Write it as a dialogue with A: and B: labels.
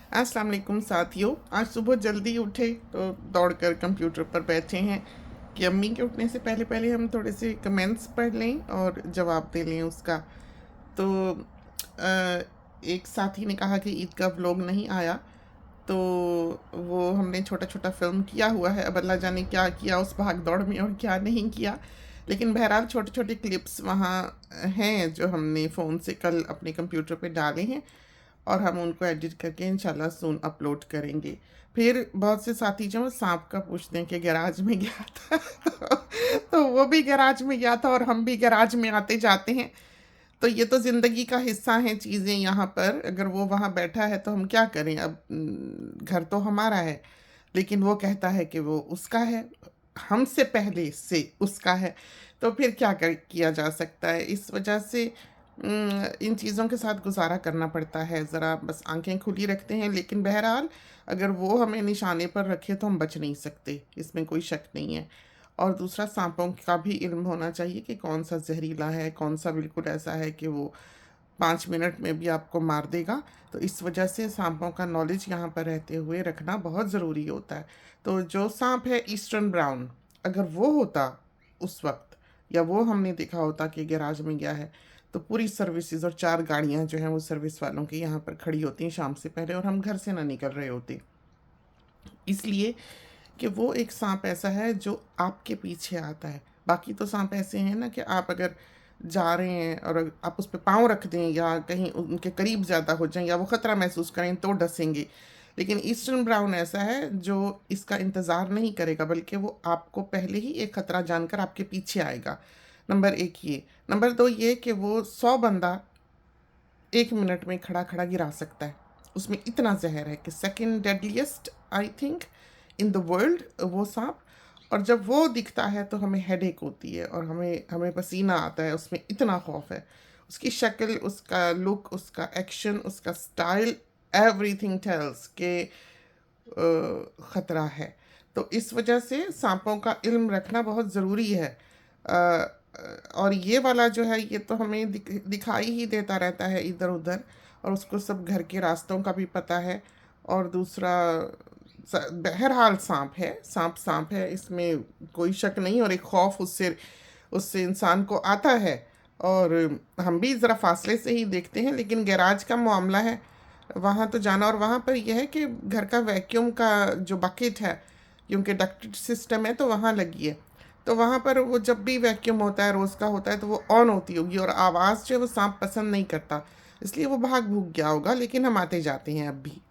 A: अस्सलाम वालेकुम साथियों। आज सुबह जल्दी उठे तो दौड़कर कंप्यूटर पर बैठे हैं कि अम्मी के उठने से पहले पहले हम थोड़े से कमेंट्स पढ़ लें और जवाब दे लें उसका। तो अ, एक साथी ने कहा कि ईद का व्लॉग नहीं आया, तो वो हमने छोटा छोटा फ़िल्म किया हुआ है। अब अल्लाह जाने क्या किया उस भाग दौड़ में और क्या नहीं किया, लेकिन बहरहाल छोटे छोटे क्लिप्स वहाँ हैं जो हमने फ़ोन से कल अपने कंप्यूटर पे डाले हैं और हम उनको एडिट करके इंशाल्लाह सून अपलोड करेंगे। फिर बहुत से साथी जो हैं सांप का पूछते हैं कि गैराज में गया था तो वो भी गैराज में गया था और हम भी गैराज में आते जाते हैं। तो ये तो ज़िंदगी का हिस्सा हैं चीज़ें यहाँ पर। अगर वो वहाँ बैठा है तो हम क्या करें? अब घर तो हमारा है, लेकिन वो कहता है कि वो उसका है, हमसे पहले से उसका है। तो फिर क्या किया जा सकता है? इस वजह से इन चीज़ों के साथ गुजारा करना पड़ता है। ज़रा बस आंखें खुली रखते हैं, लेकिन बहरहाल अगर वो हमें निशाने पर रखे तो हम बच नहीं सकते, इसमें कोई शक नहीं है। और दूसरा, सांपों का भी इल्म होना चाहिए कि कौन सा जहरीला है, कौन सा बिल्कुल ऐसा है कि वो 5 मिनट में भी आपको मार देगा। तो इस वजह से सांपों का नॉलेज यहाँ पर रहते हुए रखना बहुत ज़रूरी होता है। तो जो सांप है ईस्टर्न ब्राउन, अगर वो होता उस वक्त, या वो हमने देखा होता कि गैराज में गया है, तो पूरी सर्विसेज और 4 गाड़ियाँ जो हैं वो सर्विस वालों की यहाँ पर खड़ी होती हैं शाम से पहले, और हम घर से ना निकल रहे होते। इसलिए कि वो एक सांप ऐसा है जो आपके पीछे आता है। बाकी तो सांप ऐसे हैं ना कि आप अगर जा रहे हैं और आप उस पे पाँव रख दें या कहीं उनके करीब ज़्यादा हो जाएँ या वो ख़तरा महसूस करें तो डसेंगे। लेकिन ईस्टर्न ब्राउन ऐसा है जो इसका इंतज़ार नहीं करेगा, बल्कि वो आपको पहले ही एक ख़तरा जानकर आपके पीछे आएगा। नंबर 1 ये। नंबर 2 ये कि वो 100 बंदा 1 मिनट में खड़ा-खड़ा गिरा सकता है। उसमें इतना ज़हर है कि second deadliest I think in the world वो साँप। और जब वो दिखता है तो हमें हेडेक होती है और हमें हमें पसीना आता है, उसमें इतना खौफ है। उसकी शक्ल, उसका लुक, उसका एक्शन, उसका स्टाइल, एवरीथिंग टेल्स के ख़तरा है। तो इस वजह से सांपों का इल्म रखना बहुत ज़रूरी है। और ये वाला जो है ये तो हमें दिखाई ही देता रहता है इधर-उधर, और उसको सब घर के रास्तों का भी पता है। और दूसरा, बहरहाल सांप है, सांप सांप है, इसमें कोई शक नहीं। और एक खौफ उससे उससे इंसान को आता है, और हम भी ज़रा फासले से ही देखते हैं। लेकिन गैराज का मामला है, वहाँ तो जाना। और वहाँ पर यह है कि घर का वैक्यूम का जो बकेट है, क्योंकि डक्टेड सिस्टम है तो वहाँ लगी है, तो वहाँ पर वो जब भी वैक्यूम होता है, रोज़ का होता है, तो वो ऑन होती होगी। और आवाज़ जो है वो सांप पसंद नहीं करता, इसलिए वो भाग भूग गया होगा। लेकिन हम आते जाते हैं अब भी।